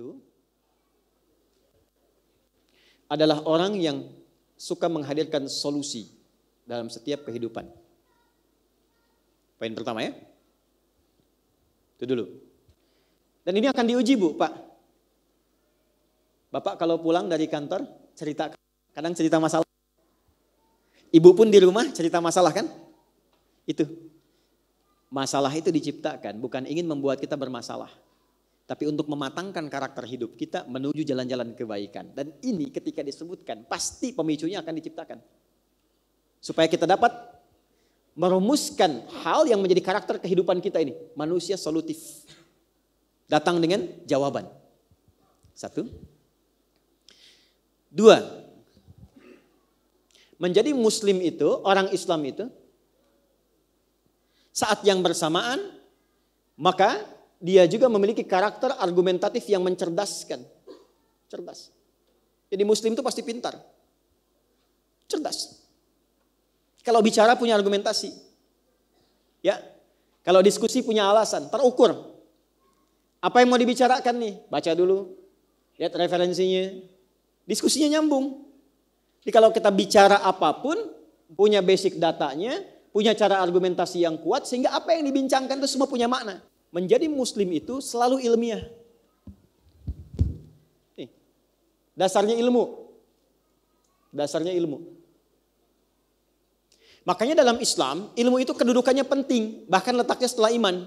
itu adalah orang yang suka menghadirkan solusi dalam setiap kehidupan. Poin pertama ya. Itu dulu. Dan ini akan diuji Bu, Pak. Bapak kalau pulang dari kantor cerita, kadang cerita masalah. Ibu pun di rumah cerita masalah kan? Itu. Masalah itu diciptakan bukan ingin membuat kita bermasalah. Tapi untuk mematangkan karakter hidup kita menuju jalan-jalan kebaikan. Dan ini ketika disebutkan pasti pemicunya akan diciptakan. Supaya kita dapat merumuskan hal yang menjadi karakter kehidupan kita ini. Manusia solutif. Datang dengan jawaban. 1. 2. Menjadi muslim itu, orang Islam itu, saat yang bersamaan, maka dia juga memiliki karakter argumentatif yang mencerdaskan. Cerdas. Jadi muslim itu pasti pintar. Cerdas. Kalau bicara punya argumentasi. Ya. Kalau diskusi punya alasan, terukur. Apa yang mau dibicarakan nih? Baca dulu. Lihat referensinya. Diskusinya nyambung. Jadi kalau kita bicara apapun, punya basic datanya, punya cara argumentasi yang kuat, sehingga apa yang dibincangkan itu semua punya makna. Menjadi muslim itu selalu ilmiah. Nih, dasarnya ilmu. Dasarnya ilmu. Makanya dalam Islam, ilmu itu kedudukannya penting, bahkan letaknya setelah iman.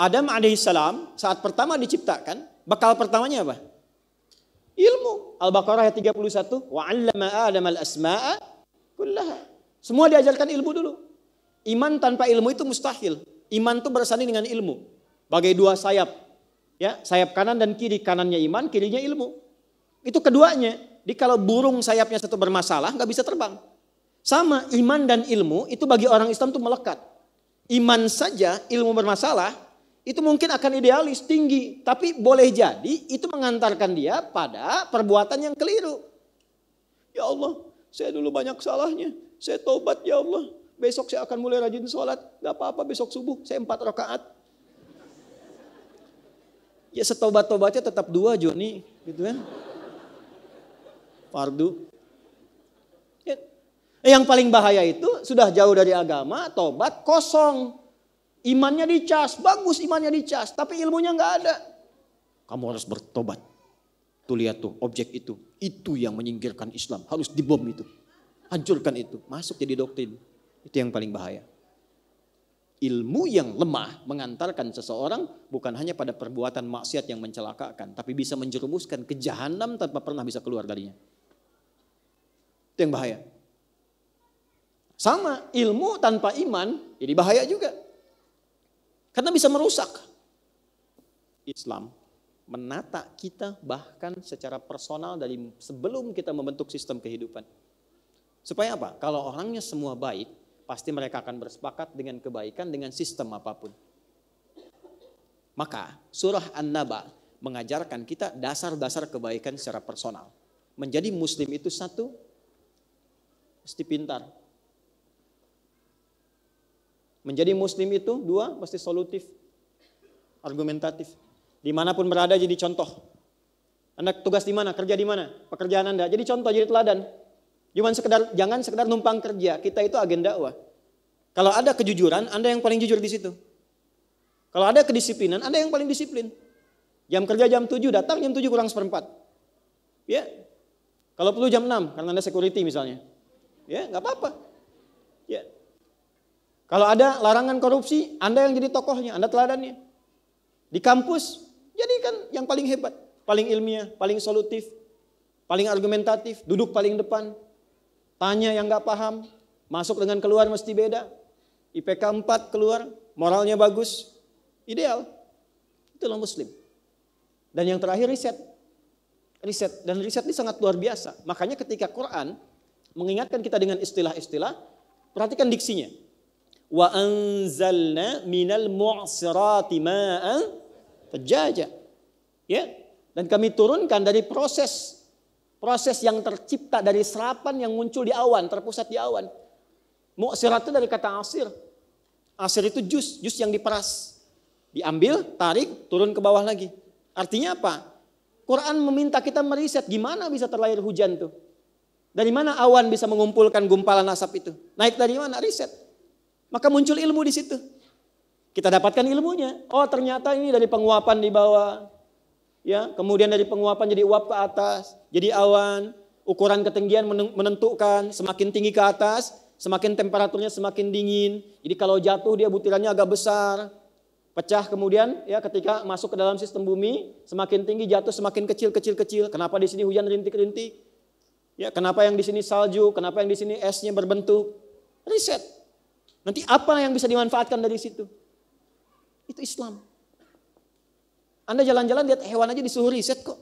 Adam alaihissalam saat pertama diciptakan, bekal pertamanya apa? Ilmu. Al-Baqarah ayat 31, wa 'allama Adam al-asma'a kullaha. Semua diajarkan ilmu dulu. Iman tanpa ilmu itu mustahil. Iman itu bersanding dengan ilmu. Bagai dua sayap. Ya, sayap kanan dan kiri. Kanannya iman, kirinya ilmu. Itu keduanya. Jadi kalau burung sayapnya satu bermasalah, nggak bisa terbang. Sama iman dan ilmu itu bagi orang Islam itu melekat. Iman saja, ilmu bermasalah, itu mungkin akan idealis, tinggi. Tapi boleh jadi itu mengantarkan dia pada perbuatan yang keliru. Ya Allah, saya dulu banyak salahnya. Saya tobat ya Allah. Besok saya akan mulai rajin sholat. Gak apa-apa besok subuh saya 4 rakaat. Ya setobat-tobatnya tetap 2 Joni. Gitu kan. Fardu. Ya. Yang paling bahaya itu sudah jauh dari agama, tobat kosong. Imannya dicas, bagus imannya dicas. Tapi ilmunya gak ada. Kamu harus bertobat. Tuh lihat tuh objek itu. Itu yang menyingkirkan Islam. Harus dibom itu. Hancurkan itu. Masuk jadi doktrin. Itu yang paling bahaya. Ilmu yang lemah mengantarkan seseorang bukan hanya pada perbuatan maksiat yang mencelakakan, tapi bisa menjerumuskan ke jahanam tanpa pernah bisa keluar darinya. Itu yang bahaya. Sama ilmu tanpa iman, jadi bahaya juga. Karena bisa merusak. Islam menata kita bahkan secara personal dari sebelum kita membentuk sistem kehidupan. Supaya apa? Kalau orangnya semua baik, pasti mereka akan bersepakat dengan kebaikan dengan sistem apapun. Maka surah An-Naba mengajarkan kita dasar-dasar kebaikan secara personal. Menjadi muslim itu 1, mesti pintar. Menjadi muslim itu 2, mesti solutif, argumentatif. Dimanapun berada jadi contoh. Anda tugas di mana, kerja di mana, pekerjaan Anda. Jadi contoh, jadi teladan. Jangan sekedar numpang kerja, kita itu agen dakwah. Kalau ada kejujuran, Anda yang paling jujur di situ. Kalau ada kedisiplinan, Anda yang paling disiplin. Jam kerja jam 7, datang jam 7 kurang seperempat. Ya. Kalau perlu jam 6, karena Anda security misalnya. Ya, nggak apa-apa. Ya. Kalau ada larangan korupsi, Anda yang jadi tokohnya, Anda teladannya. Di kampus, jadikan yang paling hebat, paling ilmiah, paling solutif, paling argumentatif, duduk paling depan. Tanya yang gak paham, masuk dengan keluar mesti beda. IPK 4 keluar, moralnya bagus, ideal. Itulah muslim. Dan yang terakhir riset. Dan riset ini sangat luar biasa. Makanya ketika Quran mengingatkan kita dengan istilah-istilah, perhatikan diksinya. Wa anzalna minal mu'sirati ma'an thajjaja. Ya. Dan kami turunkan dari proses yang tercipta dari serapan yang muncul di awan, terpusat di awan. Mu'sirat itu dari kata asir. Asir itu jus yang diperas. Diambil, tarik, turun ke bawah lagi. Artinya apa? Quran meminta kita meriset gimana bisa terlahir hujan tuh. Dari mana awan bisa mengumpulkan gumpalan asap itu? Naik dari mana? Riset. Maka muncul ilmu di situ. Kita dapatkan ilmunya. Oh ternyata ini dari penguapan di bawah. Ya, kemudian dari penguapan jadi uap ke atas, jadi awan. Ukuran ketinggian menentukan, semakin tinggi ke atas, semakin temperaturnya semakin dingin. Jadi kalau jatuh dia butirannya agak besar, pecah kemudian ya ketika masuk ke dalam sistem bumi, semakin tinggi jatuh semakin kecil. Kenapa di sini hujan rintik-rintik? Ya, kenapa yang di sini salju? Kenapa yang di sini esnya berbentuk? Riset. Nanti apa yang bisa dimanfaatkan dari situ? Itu Islam. Anda jalan-jalan lihat hewan aja disuruh riset kok.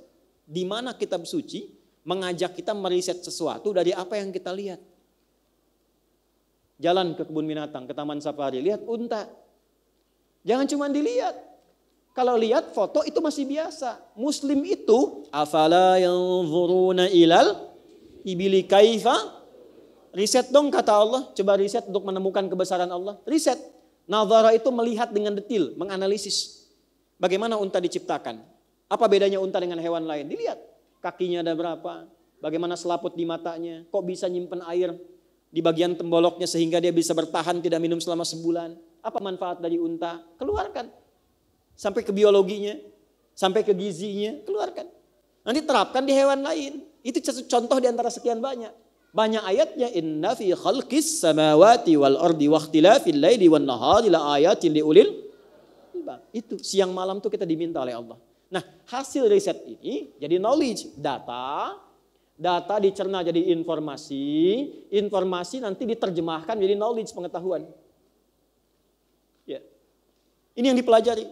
Di mana kitab suci mengajak kita meriset sesuatu dari apa yang kita lihat. Jalan ke kebun binatang, ke taman safari, lihat unta. Jangan cuma dilihat. Kalau lihat foto itu masih biasa. Muslim itu afala yanzuruna ilal ibili kaifa. Riset dong kata Allah. Coba riset untuk menemukan kebesaran Allah. Riset. Nazara itu melihat dengan detil, menganalisis. Bagaimana unta diciptakan? Apa bedanya unta dengan hewan lain? Dilihat. Kakinya ada berapa? Bagaimana selaput di matanya? Kok bisa nyimpen air di bagian temboloknya sehingga dia bisa bertahan tidak minum selama sebulan? Apa manfaat dari unta? Keluarkan. Sampai ke biologinya, sampai ke gizinya, keluarkan. Nanti terapkan di hewan lain. Itu contoh di antara sekian banyak. Banyak ayatnya, inna fi khalqis samawati wal ardi wa ikhtilafil laili wan nahari la ayatin liulil. Itu siang malam tuh kita diminta oleh Allah. Nah, hasil riset ini jadi knowledge, data dicerna jadi informasi nanti diterjemahkan jadi knowledge, pengetahuan. Ya. Ini yang dipelajari.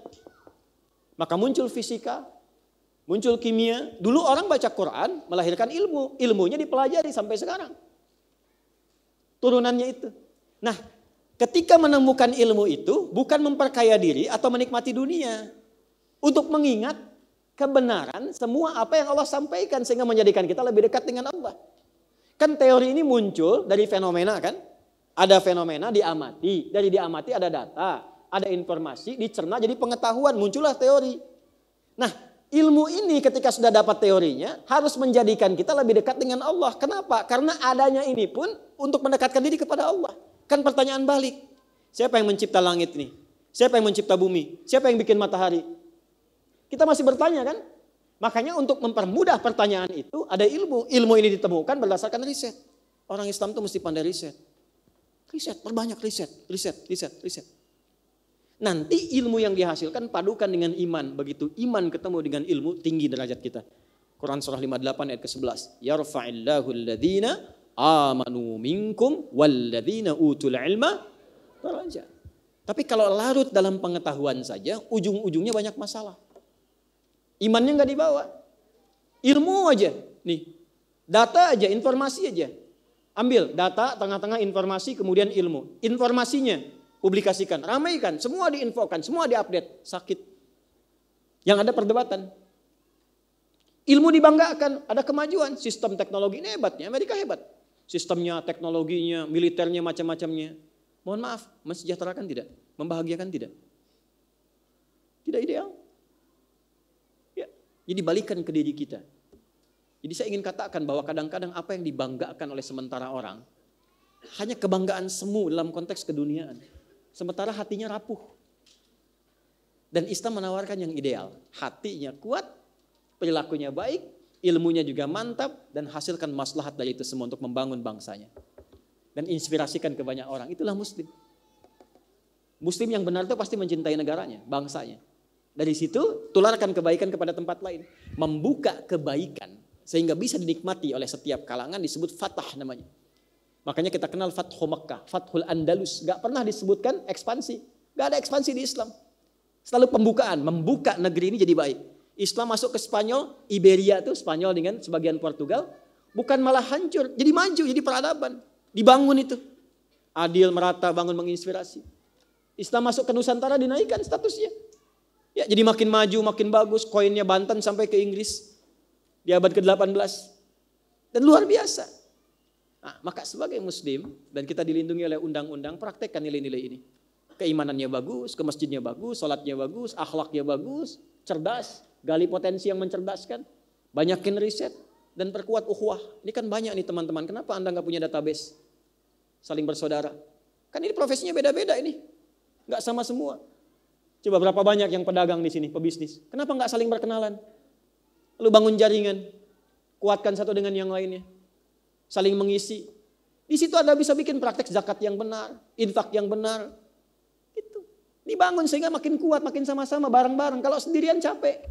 Maka muncul fisika, muncul kimia. Dulu orang baca Quran melahirkan ilmu, ilmunya dipelajari sampai sekarang. Turunannya itu. Nah, ketika menemukan ilmu itu bukan memperkaya diri atau menikmati dunia. Untuk mengingat kebenaran semua apa yang Allah sampaikan sehingga menjadikan kita lebih dekat dengan Allah. Kan teori ini muncul dari fenomena kan. Ada fenomena diamati, dari diamati ada data, ada informasi, dicerna jadi pengetahuan, muncullah teori. Nah, ilmu ini ketika sudah dapat teorinya harus menjadikan kita lebih dekat dengan Allah. Kenapa? Karena adanya ini pun untuk mendekatkan diri kepada Allah. Kan pertanyaan balik. Siapa yang mencipta langit ini? Siapa yang mencipta bumi? Siapa yang bikin matahari? Kita masih bertanya kan? Makanya untuk mempermudah pertanyaan itu ada ilmu. Ilmu ini ditemukan berdasarkan riset. Orang Islam itu mesti pandai riset. Riset, perbanyak riset. Nanti ilmu yang dihasilkan padukan dengan iman. Begitu iman ketemu dengan ilmu, tinggi derajat kita. Quran surah 58 ayat ke-11. Yarfa'illahu alladhina amanu minkum walladzina utul ilma darajat. Tapi kalau larut dalam pengetahuan saja, ujung-ujungnya banyak masalah. Imannya nggak dibawa. Ilmu aja, nih, data aja, informasi aja. Ambil data, tengah-tengah informasi, kemudian ilmu. Informasinya publikasikan, ramaikan, semua diinfokan, semua diupdate. Sakit. Yang ada perdebatan. Ilmu dibanggakan, ada kemajuan. Sistem teknologi ini hebatnya, Amerika hebat. Sistemnya, teknologinya, militernya, macam-macamnya. Mohon maaf, mensejahterakan tidak? Membahagiakan tidak? Tidak ideal. Ya, jadi balikan ke diri kita. Jadi saya ingin katakan bahwa kadang-kadang apa yang dibanggakan oleh sementara orang, hanya kebanggaan semu dalam konteks keduniaan. Sementara hatinya rapuh. Dan Islam menawarkan yang ideal. Hatinya kuat, perilakunya baik, ilmunya juga mantap, dan hasilkan maslahat dari itu semua untuk membangun bangsanya. Dan inspirasikan ke banyak orang. Itulah Muslim. Muslim yang benar itu pasti mencintai negaranya, bangsanya. Dari situ tularkan kebaikan kepada tempat lain. Membuka kebaikan sehingga bisa dinikmati oleh setiap kalangan disebut fatah namanya. Makanya kita kenal Fathu Makkah, Fathul Andalus. Gak pernah disebutkan ekspansi. Gak ada ekspansi di Islam. Selalu pembukaan, membuka negeri ini jadi baik. Islam masuk ke Spanyol, Iberia itu Spanyol dengan sebagian Portugal. Bukan malah hancur, jadi maju, jadi peradaban. Dibangun itu. Adil, merata, bangun, menginspirasi. Islam masuk ke Nusantara dinaikkan statusnya. Ya, jadi makin maju, makin bagus. Koinnya Banten sampai ke Inggris. Di abad ke-18. Dan luar biasa. Nah, maka sebagai Muslim, dan kita dilindungi oleh undang-undang, praktekkan nilai-nilai ini. Keimanannya bagus, ke masjidnya bagus, sholatnya bagus, akhlaknya bagus, cerdas. gali potensi yang mencerdaskan, banyakin riset, dan perkuat ukhuwah. Ini kan banyak nih teman-teman, kenapa Anda nggak punya database? Saling bersaudara. Kan ini profesinya beda-beda ini, nggak sama semua. Coba berapa banyak yang pedagang di sini, pebisnis. Kenapa nggak saling berkenalan? Lalu bangun jaringan, kuatkan satu dengan yang lainnya. Saling mengisi. Di situ Anda bisa bikin praktek zakat yang benar, infak yang benar. Gitu. Dibangun sehingga makin kuat, makin sama-sama, bareng-bareng. Kalau sendirian capek.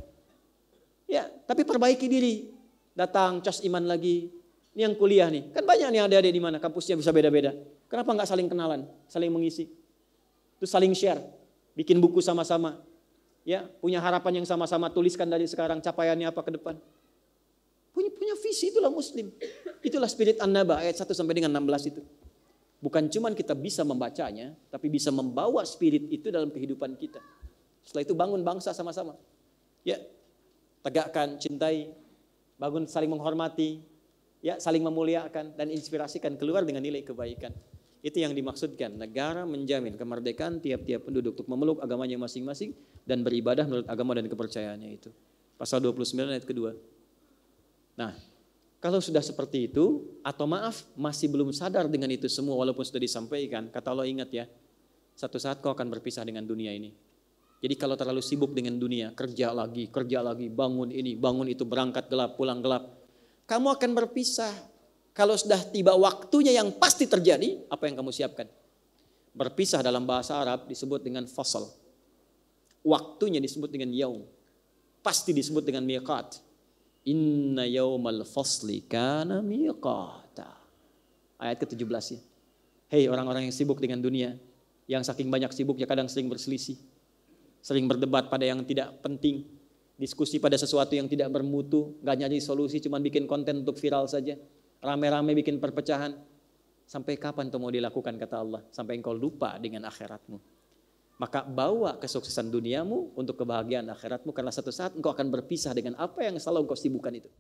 Ya, tapi perbaiki diri. Datang, cas iman lagi. Ini yang kuliah nih. Kan banyak nih adik-adik di mana, kampusnya bisa beda-beda. Kenapa nggak saling kenalan, saling mengisi? Terus saling share, bikin buku sama-sama. Ya, punya harapan yang sama-sama, tuliskan dari sekarang capaiannya apa ke depan. Punya visi, itulah muslim. Itulah spirit An-Naba ayat 1 sampai dengan 16 itu. Bukan cuman kita bisa membacanya, tapi bisa membawa spirit itu dalam kehidupan kita. Setelah itu bangun bangsa sama-sama. Ya, tegakkan, cintai, bangun saling menghormati, ya, saling memuliakan dan inspirasikan keluar dengan nilai kebaikan. Itu yang dimaksudkan, negara menjamin kemerdekaan tiap-tiap penduduk untuk memeluk agamanya masing-masing dan beribadah menurut agama dan kepercayaannya itu. Pasal 29 ayat kedua. Nah, kalau sudah seperti itu, atau maaf masih belum sadar dengan itu semua walaupun sudah disampaikan, kata Allah ingat ya, satu saat kau akan berpisah dengan dunia ini. Jadi kalau terlalu sibuk dengan dunia, kerja lagi, bangun ini, bangun itu, berangkat gelap, pulang gelap, kamu akan berpisah. Kalau sudah tiba waktunya yang pasti terjadi, apa yang kamu siapkan? Berpisah dalam bahasa Arab disebut dengan fasal. Waktunya disebut dengan yaum. Pasti disebut dengan miqat. Inna yaumal fasli kana miqata. Ayat ke-17 ya. Hei orang-orang yang sibuk dengan dunia, yang saking banyak sibuknya kadang sering berselisih, sering berdebat pada yang tidak penting, diskusi pada sesuatu yang tidak bermutu, gak nyari solusi, cuma bikin konten untuk viral saja. Rame-rame bikin perpecahan. Sampai kapan itu mau dilakukan kata Allah? Sampai engkau lupa dengan akhiratmu. Maka bawa kesuksesan duniamu untuk kebahagiaan akhiratmu. Karena satu saat engkau akan berpisah dengan apa yang selalu engkau sibukkan itu.